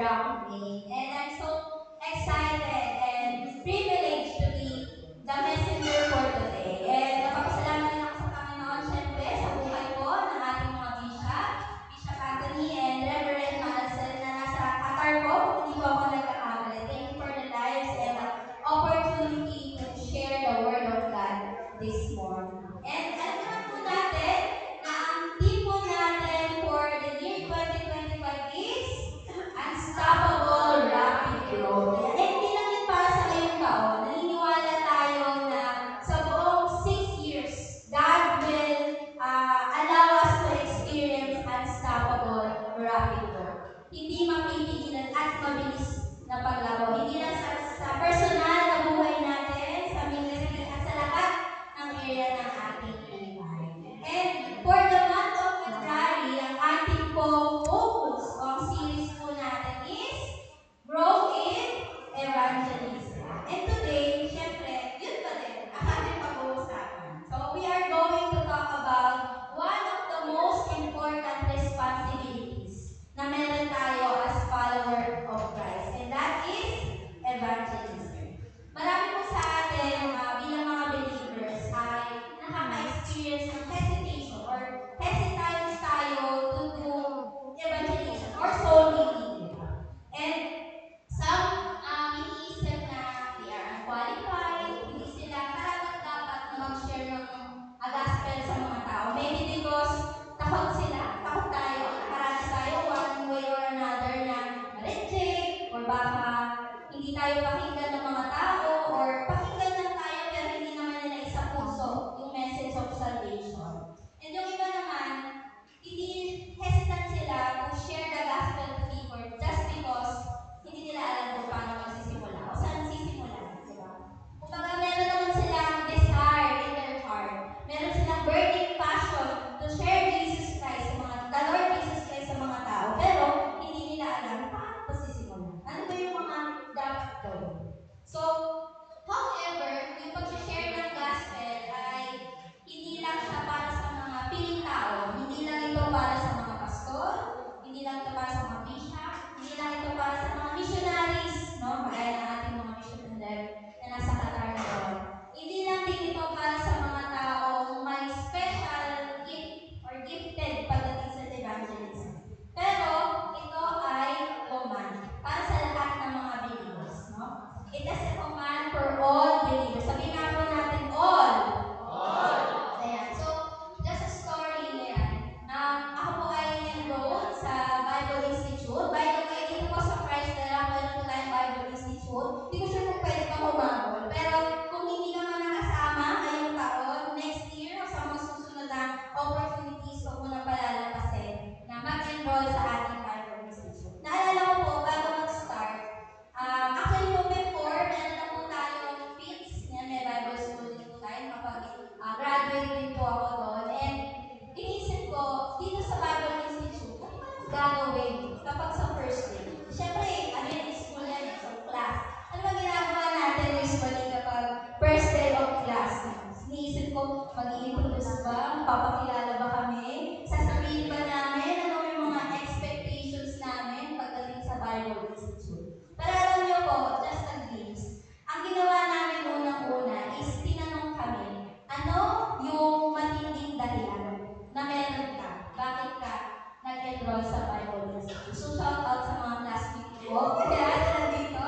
Rock Main. And I'm so excited and privileged to be the messenger for today. And napapasalamat din ako sa Panginoon, syempre, sa buhay po ng ating mga bishop, Bishop Anthony and Reverend Marcel na nasa Qatar po, kung hindi po ako nagkakamali. Thank you for the lives and the opportunity to share the Word of God this morning. And alam naman po natin na ang theme po natin for the year 2025 is Unstoppable Rapid Growth. And hindi lang yun para sa ngayong taon. Naniniwala tayo na sa buong 6 years, God will allow us to experience unstoppable rapid growth. Hindi mapipigilan at mabilis na paglago. Hindi lang sa personal na buhay natin, sa ministry at sa lahat ng area ng ating buhay. And for the month of February, ang ating pong focus o ang series po natin is Grow in Evangelism. And today, syempre, yun pa din ang ating pag-uusapan. So we are going to talk about one of the most important responsibilities na meron tayo as follower of Christ. And that is evangelism. Marami po sa atin bilang mga believers ay nakaka-experience ng hesitation or hesitant tayo to do evangelism or soul winning. And some iniisip na they are unqualified, hindi sila karapat-dapat na mag-share ng gospel sa mga tao. Maybe because takot sila, takot tayo, nakaranas tayo one way or another na reject or baka hindi tayo pakinggan ng mga tao or pakinggan lang tayo pero hindi naman nila isa puso yung message of salvation. And yung iba naman, hindi hesitant sila to share the gospel to people just because hindi nila alam kung paano magsisimula o saan sisimulan, di ba? Kumbaga meron naman silang desire in their heart. Meron silang burning passion to share Jesus Christ sa mga, the Lord Jesus Christ sa mga tao. Pero hindi nila alam paano pasisimulan. Ano ba yung mga dapat gawin? So, however, yung pag-share ng gospel ay hindi lang siya para sa mga piling tao. Hindi lang ito para sa mga pastor, hindi lang ito para sa mga bishop, hindi lang ito para sa mga missionaries, no? Kagaya ng ating mga missionary na nasa Qatar ngayon. Hindi lang din ito para sa mga taong may special gift or gifted pagdating sa evangelism. Pero ito ay command para sa lahat ng mga believers, no? It is a command for all believers. Sabihin nga po natin all. Ayan. So, just a story yan. Ako po ay enrolled sa Bible Institute. By the way, dito po sa Christ meron po tayong Bible Institute. Hindi ko sure kung pwede pa humabol. Pero kung hindi ka man nakasama ngayong taon, next year o sa mga susunod na opportunities ko muna palalampasin na mag-enroll sa ating Bible Institute. Naalala ko po, bago mag-start, actually po before, meron na po tayong fees. May Bible school din po tayo. Graduate din po ako doon. And inisip ko, dito sa Bible Institute, ano ba yung gagawin kapag sa first day? Siyempre, again, school yan, so class. Ano ba ginagawa natin usually kapag first day of class? Iniisip ko, mag-i-introduce ba? Papakilala ba kami? Sasabihin ba namin? Ano yung mga expectations namin pagdating sa Bible Institute? Pero alam niyo po, just a glimpse. Ang ginawa namin unang-una is tinanong kami, ano yung matinding dahilan na meron ka? Bakit ka nag-enroll sa Bible Institute? So, shout out sa mga classmates ko. Ayan, nandito.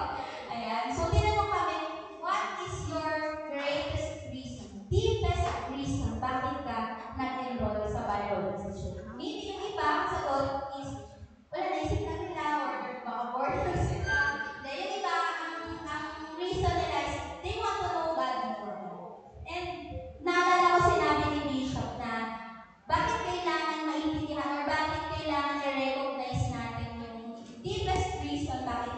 Ayan. So, tinanong kami, what is your greatest reason? Deepest reason bakit ka nag-enroll sa Bible Institute? Maybe yung iba, ang sagot is, wala, naisip na nila or baka bored na sila. Dahil yung iba, ang reason nila is, they want to know God more. And naalala ko sinabi ni Bishop na bakit kailangan maintindihan or bakit kailangan i-recognize natin yung deepest reason bakit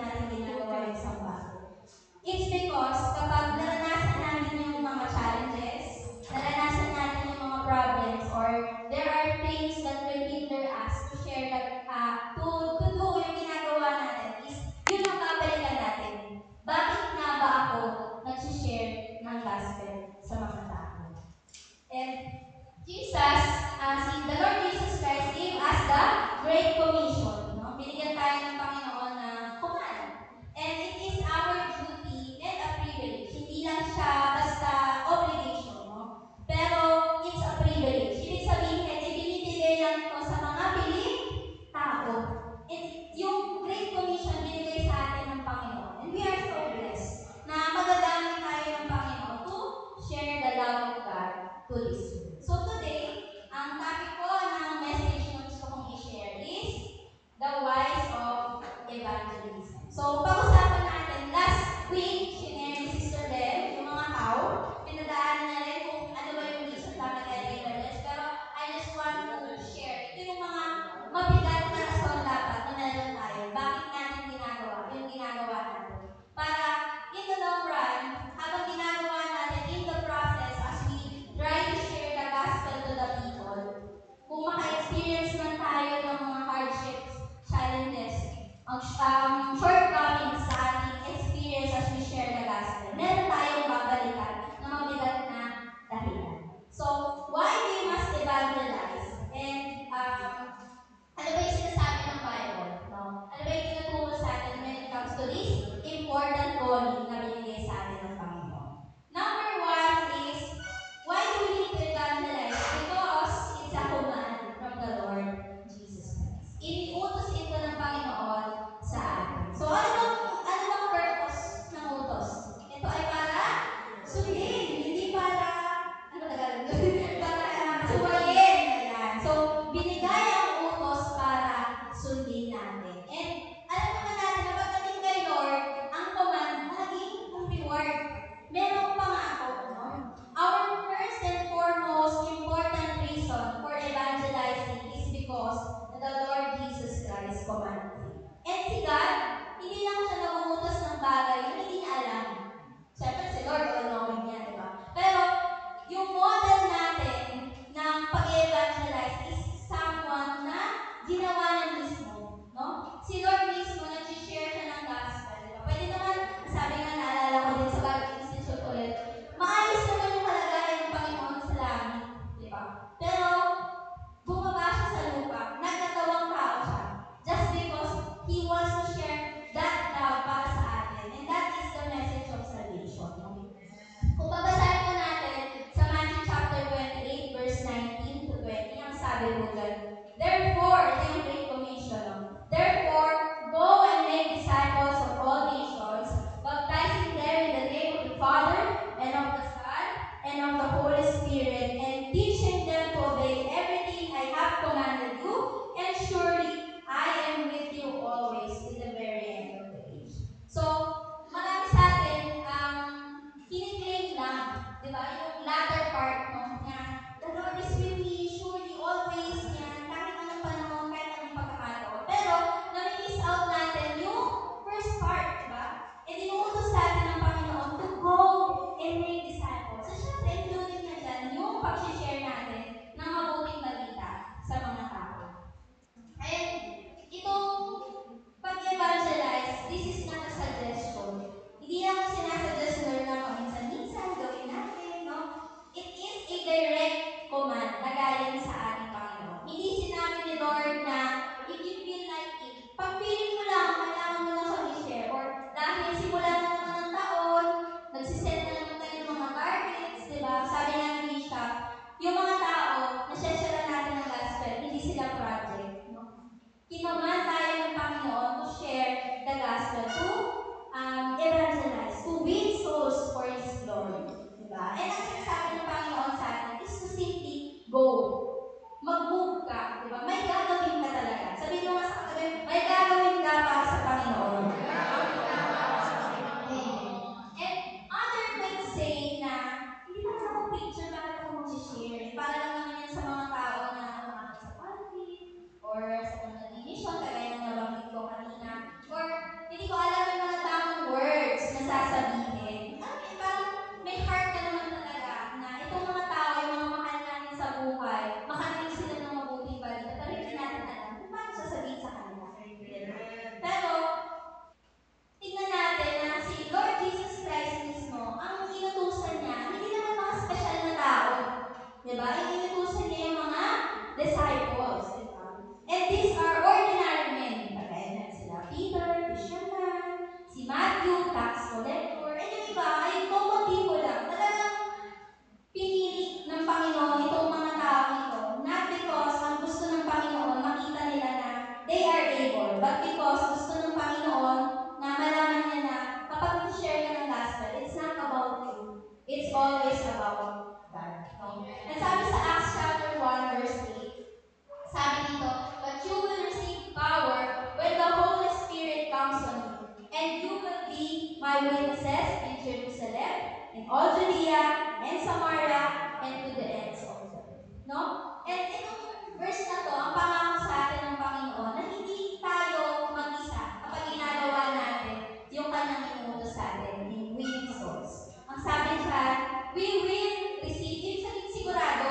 my witnesses in Jerusalem, in all Judea, and Samaria, and to the ends of the earth. No? And itong verse na to, ang pangako sa atin ng Panginoon na hindi tayo mag-isa kapag ginagawa natin yung kanyang inuutos sa atin in winning souls. Ang sabi dyan, we will receive. Ibig sabihin sigurado.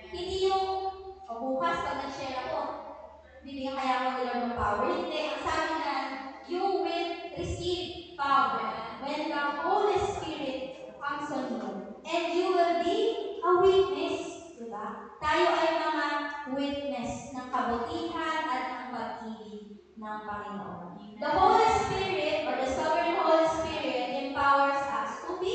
Hindi yung bukas pag nag-share ako, bibigyan kaya ako ni Lord ng power. Hindi. Ang sabi dyan, you will receive power when the Holy Spirit comes on you. And you will be a witness. Diba? Tayo ay mga witness ng kabutihan at ng pag-ibig ng Panginoon. The Holy Spirit or the sovereign Holy Spirit empowers us to be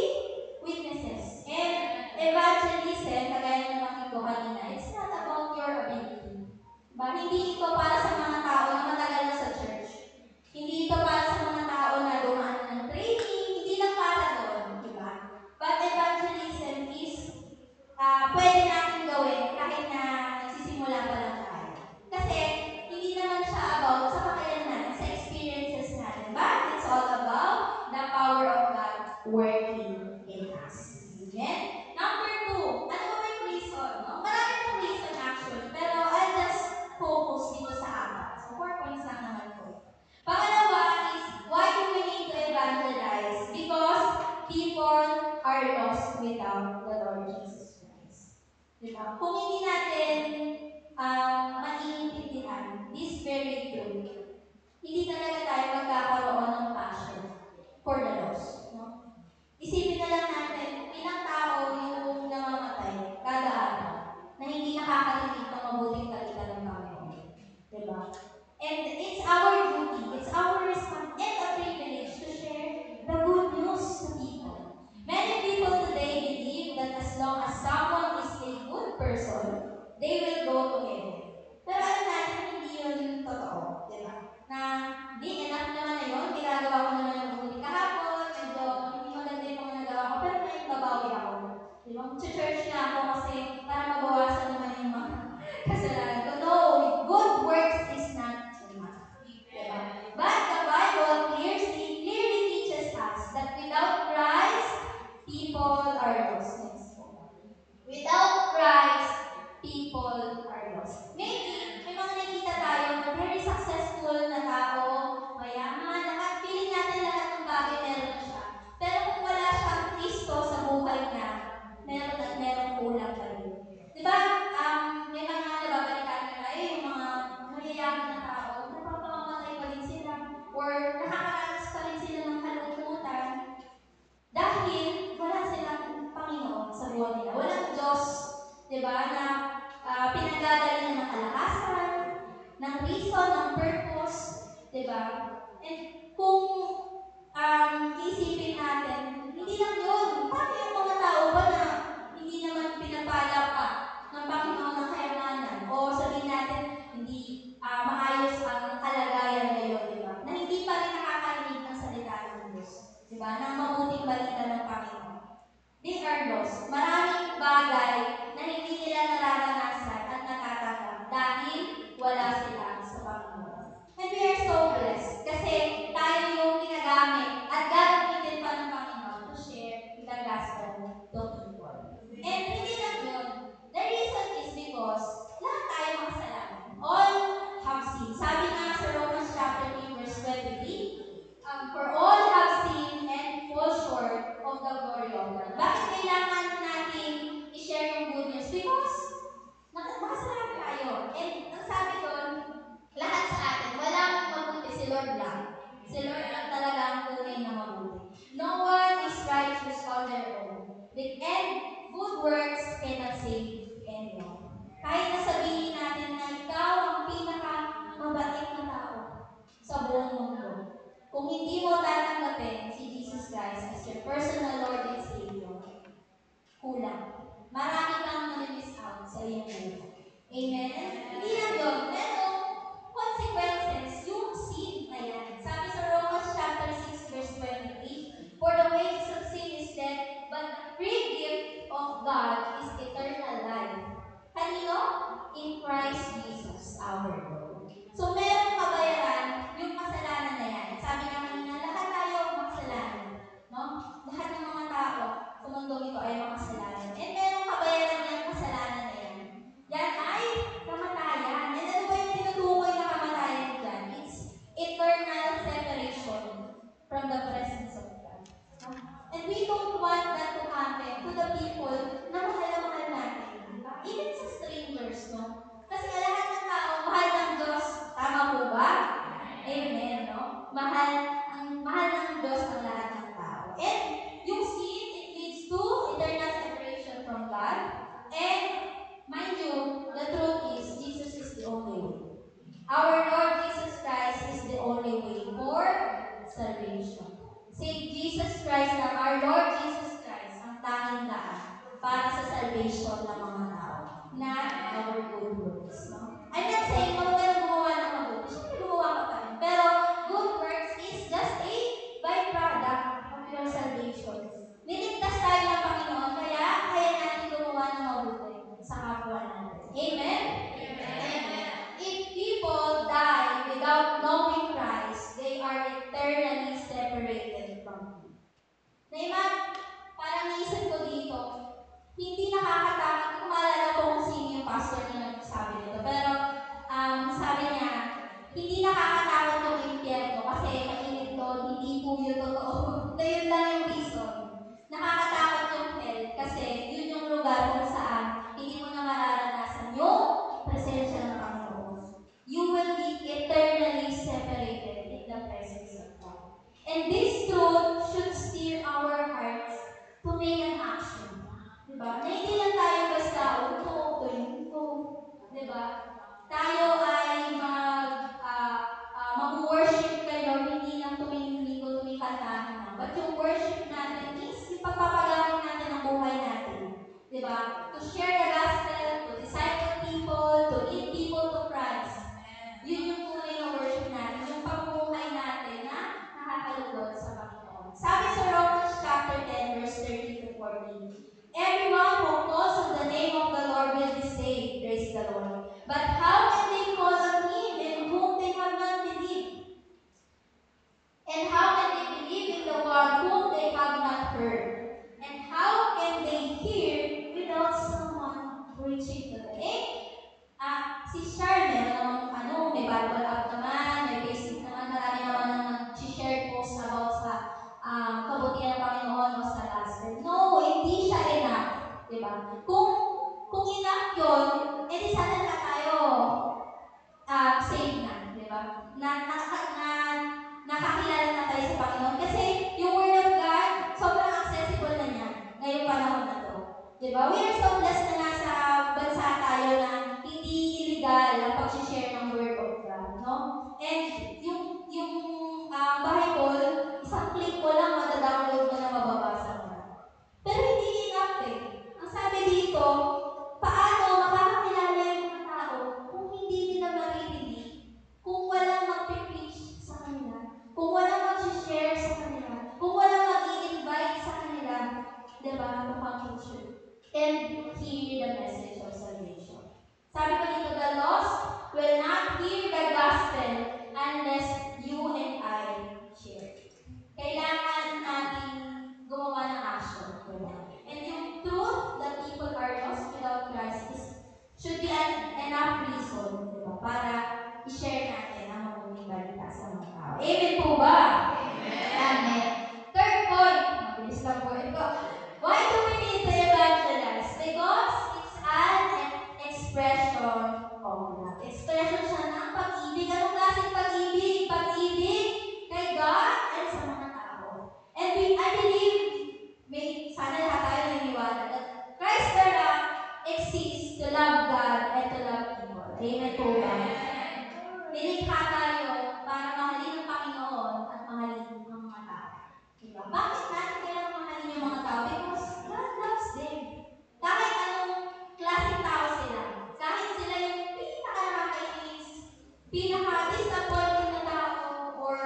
witnesses. And evangelism, kagaya ng nabanggit ko kanina, it's not about your ability. Hindi ito para sa mga tao na matagal na sa church. Hindi ito para sa mga tao na dumaan na ng training. Hindi lang para doon. Diba? But evangelism is pwede natin gawin kahit na nagsisimula pa lang tayo. Kasi hindi naman siya about sa kakayanan natin, sa experiences natin. But it's all about the power of God working in us. Amen? Number 2, ano ba yung reason? No? Marami pong reason actually, pero I'll just focus dito sa apat. So 4 points lang naman po. Pangalawa is, why do we need to evangelize? Because people are lost without the Lord Jesus Christ. Diba? Kung hindi natin maiintindihan this very truth, hindi talaga tayo magkakaroon ng passion for the lost. No? Isipin na lang natin, ilang tao yung namamatay kada araw na hindi nakakarinig ng mabuting salita ng Panginoon. Diba? And it's our duty, it's our responsibility, and a privilege to share the good news to people. Many people today believe that as long as someone is a good person, they will go to heaven. Pero alam natin, hindi yun totoo. Diba? Na, di, enough naman na yun, ginagawa ko naman ng mabuti kahapon, medyo hindi maganda yung mga nagawa ko, pero ngayon babawi ako. Diba? Church na ako kasi para mabawasan naman yung mga kasalanan ko. No, good works is not enough. Diba? But the Bible clearly teaches us that without Christ, people are lost. Without Christ, people are lost. Maybe, may mga nakita tayo na very successful na tao, mayaman, lahat, feeling natin lahat ng bagay meron na siya. Pero kung wala siyang Kristo sa buhay niya, meron at meron kulang pa rin. Diba, may mga nababalikan nila, yung mga mayayaman na tao, napapamamatay pa rin sila, or nakakaranas pa rin sila ng kalungkutan, dahil wala silang Panginoon sa buhay nila. Walang Diyos, diba, na pinagagalingan ng kalakasan, ng reason, ng purpose, diba? And kung isipin natin, hindi lang yun. Paano yung mga tao ba na hindi naman pinapala pa ng Panginoon ng kayamanan? O sabihin natin, hindi maayos ang kalagayan ngayon, diba? Na hindi pa rin nakakarinig ng salita ng Diyos. Diba? Ng mabuting balita ng Panginoon. They are lost. Maraming bagay na hindi nila nararanasan at natatanggap dahil wala sila sa Panginoon. And we are so blessed kasi tayo yung ginagamit at gagamitin pa ng Panginoon to share the gospel to people. And hindi lang yun. The reason is because lahat tayo makasalanan. All have sinned. Sabi nga sa Romans chapter 3 verse 23, for all have sinned and fall short of the glory of God. Bakit kailangan natin i-share yung good news? Because makasalanan tayo. And ang sabi doon, lahat sa atin, walang mabuti, si Lord lang. Si Lord lang talaga ang tunay na mabuti. No one is righteous on their own. And good works cannot save anyone. Kahit na sabihin natin na ikaw ang pinaka-mabait na tao sa buong mundo, kung hindi mo tatanggapin si Jesus Christ as your personal Lord and Savior, kulang. Marami kang na-miss out sa iyong buhay. Amen? Hindi lang yun. Merong consequences yung sin na yan. Sabi sa Romans chapter 6 verse 28, for the wages of sin is death, but the free gift of God is eternal life. Kanino? In Christ Jesus, our Lord. So, merong kabayaran yung kasalanan na yan. Sabi nga kanina, lahat tayo makasalanan. salvation. Say Jesus Christ lang, our Lord Jesus Christ, ang tanging daan para sa salvation ng mga tao, not our good works. No? I'm not saying huwag ka nang gumawa ng mabuti. Siyempre gumawa ka pa rin. Pero good works is just a byproduct of your salvation. Niligtas tayo ng Panginoon, kaya kaya natin gumawa ng mabuti sa kapwa natin. Amen? Amen. If people die without knowing Christ, they are eternally separated from Him. Na parang naisip ko dito, hindi nakakatakot. Hindi ko maalala po kung sino yung pastor na nagsabi nito. Pero sabi niya, hindi nakakatakot yung impyerno kasi mainit doon, hindi po yun totoo. Na yun lang yung reason. Nakakatakot yung hell kasi yun yung lugar kung saan hindi mo na mararanasan yung presensya ng Panginoon. You will be eternally separated in the presence of God. And this truth should steer our hearts to make an action. Diba? Na hindi lang tayo basta uto, diba? Tayo ay mag-worship kay Lord, hindi lang tumingin-tingin, tumikantahan lang. But yung worship natin is yung pagpapagamit natin ng buhay natin. Diba? To share the gospel, to disciple people, to lead people to Christ. Yun yung tunay na worship natin, yung pamumuhay natin na nakakalugod sa Panginoon. Sabi sa Romans chapter 10, verse 13 to 14, everyone who calls on the name of the Lord will be saved. Praise the Lord. But how can they call on Him in whom they have not believed? And how can they believe in the one whom they have not heard? And how can they hear without someone preaching to them? Si Charmaine, may Bible app naman, may Facebook naman, marami naman ang nag-share post about sa kabutihan ng Panginoon o sa gospel. No, hindi siya enough. Diba? Kung enough yun, edi sana lahat tayo saved na. Diba? Nakakilala na tayo sa Panginoon. Kasi yung Word of God, sobrang accessible na niya ngayong panahon na to. Diba? We are so blessed na nasa bansa tayo na hindi illegal ang pag-share ng Word of God. No? And yung Bible, isang click mo lang, madadownload mo na mababasa mo. Pero hindi enough eh. Ang sabi dito, paano makakakilala yung mga tao kung hindi nila maririnig, kung walang mag-preach sa kanila, kung walang mag-share sa kanila, kung walang mag-i-invite sa kanila, diba, to come to church and hear the message of salvation. Sabi pa dito, the lost will not hear the gospel unless you and I share. Kailangan natin gumawa ng action. And yung truth that people are lost without Christ should be enough reason para i-share natin ang mabuting balita sa mga tao. Amen po ba? Amen. Third point, mabilis lang po ito. Why do we need to evangelize? Because it's an expression of love. Expression siya ng pag-ibig. Anong klaseng pag-ibig? Pag-ibig kay God and sa mga tao. And I believe, sana lahat tayo naniniwala that Christ exists to love God and to love people. Amen po ba? Nilikha tayo para mahalin ang Panginoon at mahalin ang mga tao. Diba? Bakit natin kailangan mahalin yung mga tao? Because God loves them. Kahit anong klaseng tao sila. Kahit sila yung pinaka-nakakainis, pinaka-disappointing na tao, or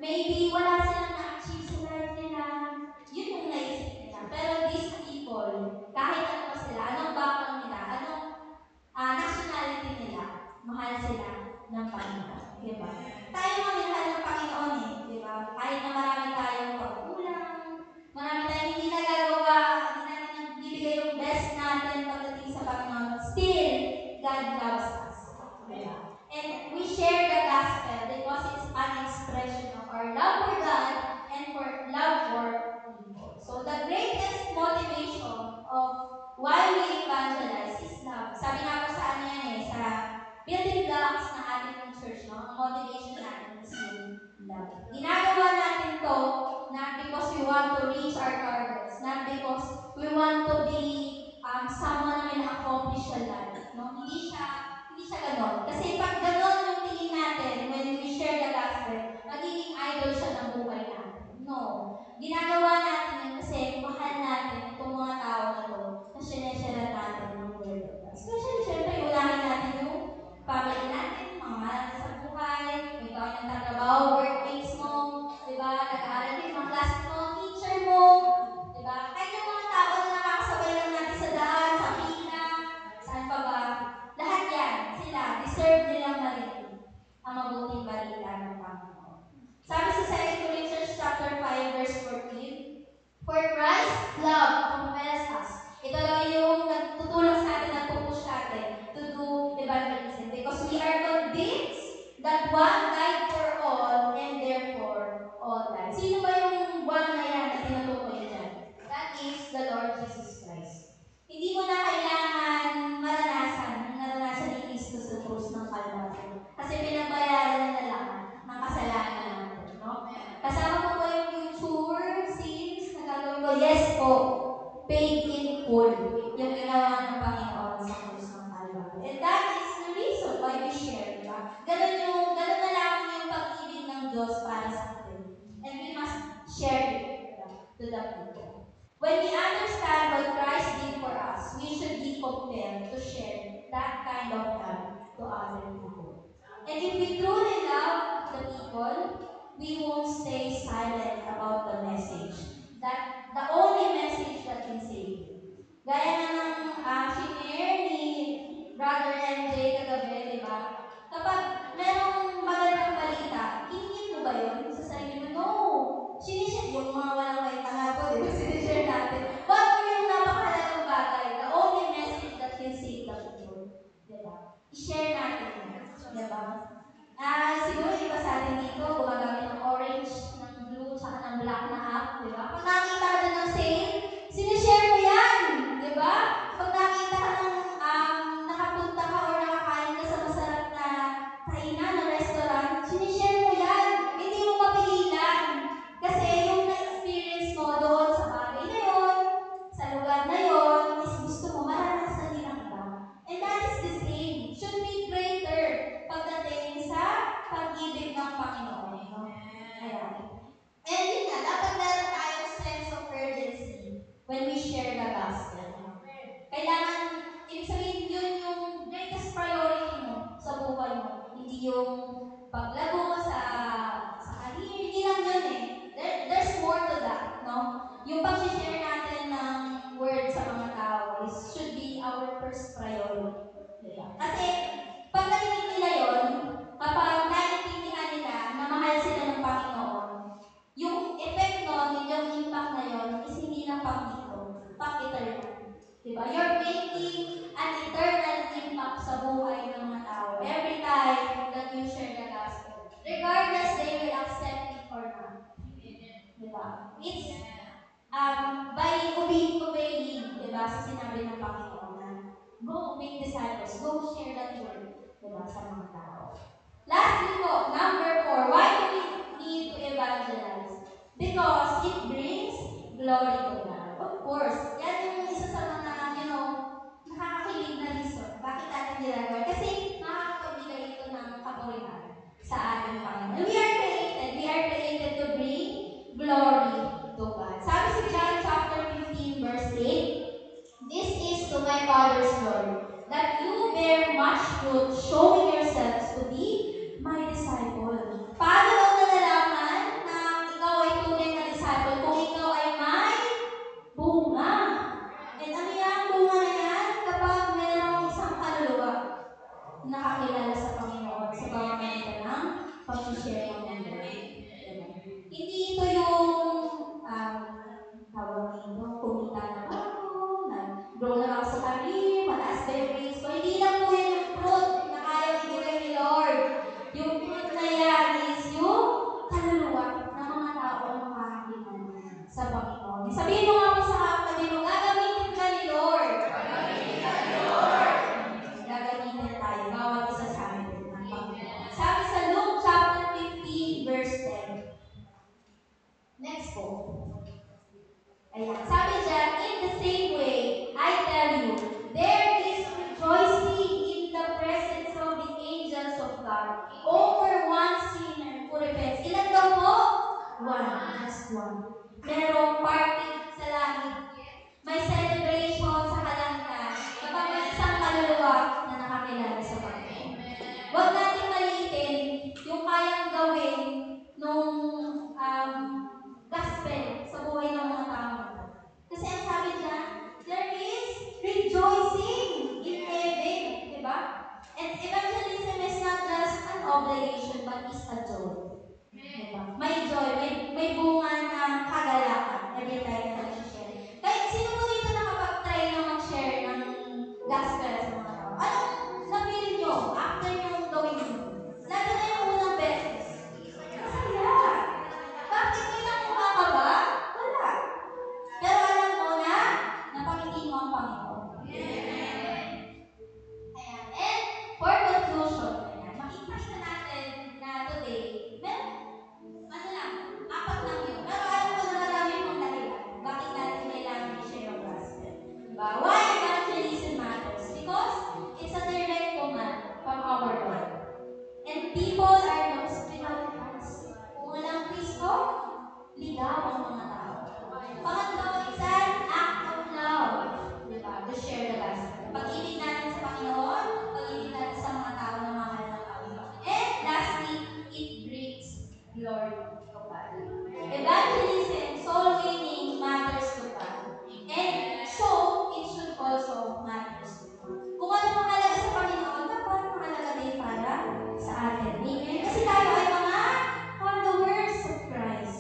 maybe wala silang na-achieve sa life nila. Yun yung naisip nila. Pero these people, kahit ano pa sila, anong background nila, anong nationality nila, mahal sila ng Panginoon. Diba? Tayo nga minahal ng Panginoon eh. Diba? Kahit na marami tayong pagkulang, marami tayong hindi nagagawa, hindi natin nagbibigay yung best natin pagdating sa Panginoon. Still, God loves us. Diba? And we share the gospel because it's an expression of our love for God and for love for people. So the greatest motivation of why we evangelize is love. Sabi nga po sa ano yan eh, sa building blocks ng ating church, no? Ang motivation natin is yung love. Ginagawa natin to not because we want to reach our targets, not because we want to be someone na may na-accomplish sa life. No? Hindi siya ganon. Kasi pag ganon yung tingin natin, when we share the gospel, magiging idol siya ng buhay No. Ginagawa natin yun kasi mahal natin itong mga tao na to na sineshare natin yung word of God. Especially, syempre, unahin natin yung family natin, mga mahal natin sa buhay, kung ikaw ay nagtatrabaho, workmates mo, di ba? Nag-aaral kayo, mga classmates mo, teacher mo, di ba? Kahit yung mga tao na nakakasabay lang natin sa daan, sa pila, saan pa ba, lahat yan, sila, deserve nilang marinig ang mabuting balita ng Panginoon. Sabi sa 2 Corinthians chapter 5 verse 14, for Christ love compels us. Ito daw yung nagtutulak sa atin, nagpupush sa atin to do evangelism because we are convinced that one died for all and therefore all died. Sino ba yung one na yan na tinutukoy dyan? That is the Lord Jesus Christ. Hindi mo na kailangan maranasan yung naranasan ni Cristo sa krus ng Kalbaryo. Kasi pinagbayaran niya na lahat ng kasalanan natin. No? Kasama po ba yung future sins na gagawin ko? Yes po. Paid in full yung ginawa ng Panginoon sa krus ng Kalbaryo. And that is the reason why we share. Diba? Ganun na lamang yung pag-ibig ng Diyos para sa atin. And we must share it to the people. When we understand what Christ did for us, we should be compelled to share that kind of love to other people. And if we truly love the people, we won't stay silent about the message. That the only message that can save you. Gaya nga ng shinare ni Brother MJ kagabi, di ba? Kapag merong magandang balita, hingin mo ba yun sa sarili mo? No! Sinishare yung mga walang kwenta nga po, di ba? Sinishare natin. What for yung napakahalagang bagay? The only message that can save the people. Di ba? I-share natin yun. Di ba? Siguro yung iba sa atin dito, gumagamit ng orange, ng blue, saka ng black na app. Di ba? Pag nakita ka dyan ng sale, sinishare mo yan. Di ba? Pag nakita ka ng nakapunta ka or nakakain ka sa masarap na kainan na restaurant, sinishare mo yan. Hindi mo mapigilan. Kasi yung na-experience mo doon sa bagay na yon, sa lugar na yon, is gusto mo maranasan din ang iba. And that is the same. Should be greater pagdating sa pag-ibig ng Panginoon. No? Ayan. And yun nga, dapat meron tayong sense of urgency when we share the gospel. Kailangan, ibig sabihin, yun yung greatest priority mo sa buhay mo. Hindi yung paglago sa career, hindi lang yun eh. There's more to that, no? Yung pag-share natin ng word sa mga tao should be our first priority. Diba? Kasi, pag narinig nila yon, kapag naiintindihan nila na mahal sila ng Panginoon, yung effect nun, yung impact na yon is hindi lang pang dito, pang eternal. Diba? You're making an eternal impact sa buhay ng mga tao every time that you share the gospel. Regardless they will accept it or not. Diba? It's by obeying, diba? Sa sinabi ng Panginoon na go make disciples, go share that word, diba? Sa mga tao. Lastly po, number 4, why do we need to evangelize? Because it brings glory to God. Of course, yan yung isa sa mga, nakakakilig na reason. Bakit natin ginagawa? Kasi nakakapagbigay ito ng kapurihan sa ating Panginoon. We are created to bring glory to God. Sabi sa John chapter 15 verse 8, this is to my Father's glory, that you bear much fruit, showing yourselves to be my disciple. Paano daw nalalaman na ikaw ay tunay na disciple kung ikaw ay may bunga? And ano yung bunga na yan? Kapag mayroong isang kaluluwa nakakilala sa Panginoon sa pamamagitan ng pag-share ng Panginoon. Hindi ito yung tawag dito, kumita na ba ako, nag-grow na ba ako sa career, mataas ba yung grades ko? Hindi lang po yan yung fruit na kayang ibigay ni Lord. Yung fruit na yan is yung kaluluwa ng mga tao na makakakilala sa Panginoon. Sabihin mo nga po sa katabi mo, gagamitin ka ni Lord. Gagamitin tayo, bawat isa sa atin ng Panginoon. Sabi sa Luke chapter 15 verse 10. Next po. Ayan. Sabi dyan, in the same way, I tell you, there is rejoicing in the presence of the angels of God over one sinner who repents. Ilan daw po? One. just one. Merong party sa langit. May celebration sa kalangitan kapag may isang kaluluwa na nakakilala sa Panginoon. Huwag nating maliitin yung kayang gawin nung gospel sa buhay ng mga tao. Kasi ang sabi dyan, there is rejoicing in heaven. Diba? And evangelism is not just an obligation, but is a joy. Diba? May joy, may bunga ng kagalakan every time na nag-share. Kahit sino po dito nakapag-try na mag-share ng gospel sa mga tao? Anong na-feel nyo after nyo gawin nyo? Lalo na yung unang beses. Masaya. Bakit may nakuha ka ba? Wala. Pero alam mo na napakinggan mo ang Panginoon. Ayan. And for conclusion, ayan, makikita natin na today, ano lang, 4 lang yun. Pero alam ko na marami pong dahilan bakit natin kailangan i-share ang gospel. Diba? Why evangelism matters? Because it's a direct command from our Lord. And people are lost without Christ. Kung walang Kristo, ligaw ang mga tao. Pangatlo, it's an act of love. Diba? To share the gospel. Pag-ibig natin sa Panginoon, pag-ibig natin sa mga tao na mahal ng Panginoon. And lastly, it brings glory to God. Evangelism, soul winning matters to God. And so, it should also matters to God. Kung ano mahalaga sa Panginoon, dapat mahalaga din para sa atin. Amen? Kasi tayo ay mga followers of Christ.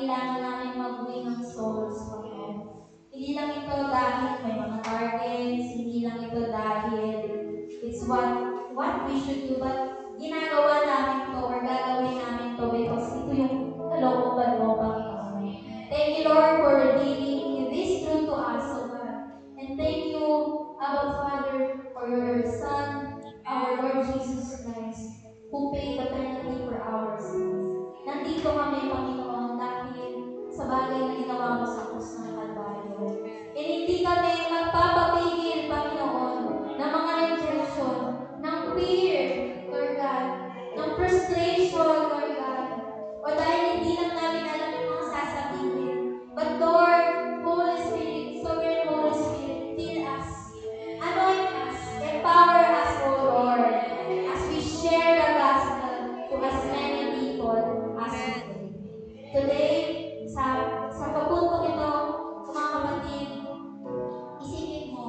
kailangan namin mag-win ng souls, Panginoon. Hindi lang ito dahil may mga targets, hindi lang ito dahil it's what we should do, but ginagawa namin to or gagawin namin to because ito yung kalooban mo, Panginoon. Thank you, Lord, for revealing this truth to us, O God. And thank you, Abba Father, for your Son, our Lord Jesus Christ, who paid the penalty for our sins. Nandito kami, Panginoon, dahil sa bagay na ginawa mo sa krus ng Kalbaryo. And hindi kami magpapapigil, Panginoon, ng mga rejection, ng fear, Lord God, ng frustration, Lord God, o dahil hindi lang namin alam yung mga sasabihin. But Lord, Holy Spirit, Sovereign Holy Spirit, fill us, anoint us, empower us, O Lord, as we share the gospel to as many people as we can. Today, sa papuntong ito, mga kapatid, isipin mo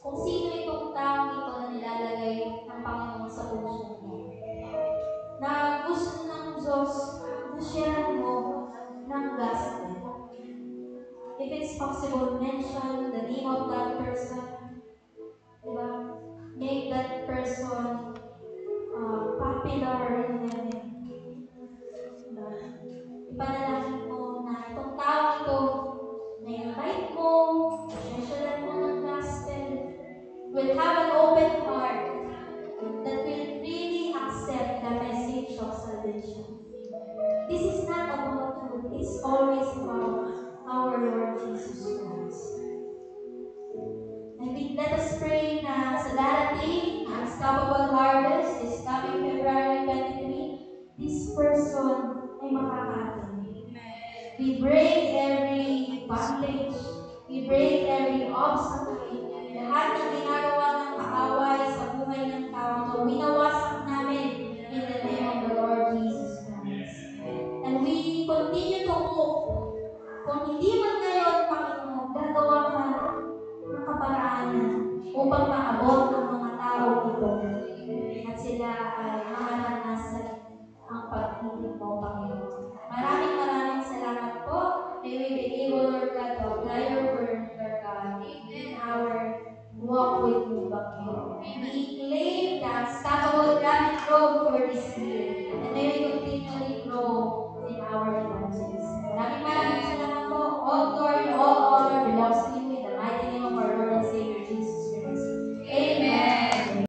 kung sino itong taong ito na nilalagay ng Panginoon sa puso mo. Na gusto ng Diyos na share mo ng gospel. If it's possible, mention the name of that person. Diba? Make that person popular in heaven. Diba? Ipanalangin mo na itong taong ito na invite mo, share mo ng gospel, will have an open heart that will really accept the message of salvation. This is not about you. It's always about our Lord Jesus Christ. And let us pray na sa darating na Unstoppable Harvest this coming February 23, this person ay makaka-attend. We break every bondage. We break every obstacle. Lahat ng ginagawa ng kaaway sa buhay ng tao to, winawasak namin in the name of the Lord Jesus Christ. And we continue to hope. Kung hindi man ngayon, Panginoon, gagawa ka ng kaparaanan upang maabot ang mga tao ito at sila ay makaranasan ang pag-ibig mo, Panginoon. Maraming salamat po. May we be able, Lord God, to apply your word, Lord God, in our walk with you, Panginoon. We claim the unstoppable rapid growth for this year. And may we continually grow in our evangelism. Maraming salamat po. All glory, all honor belongs to you,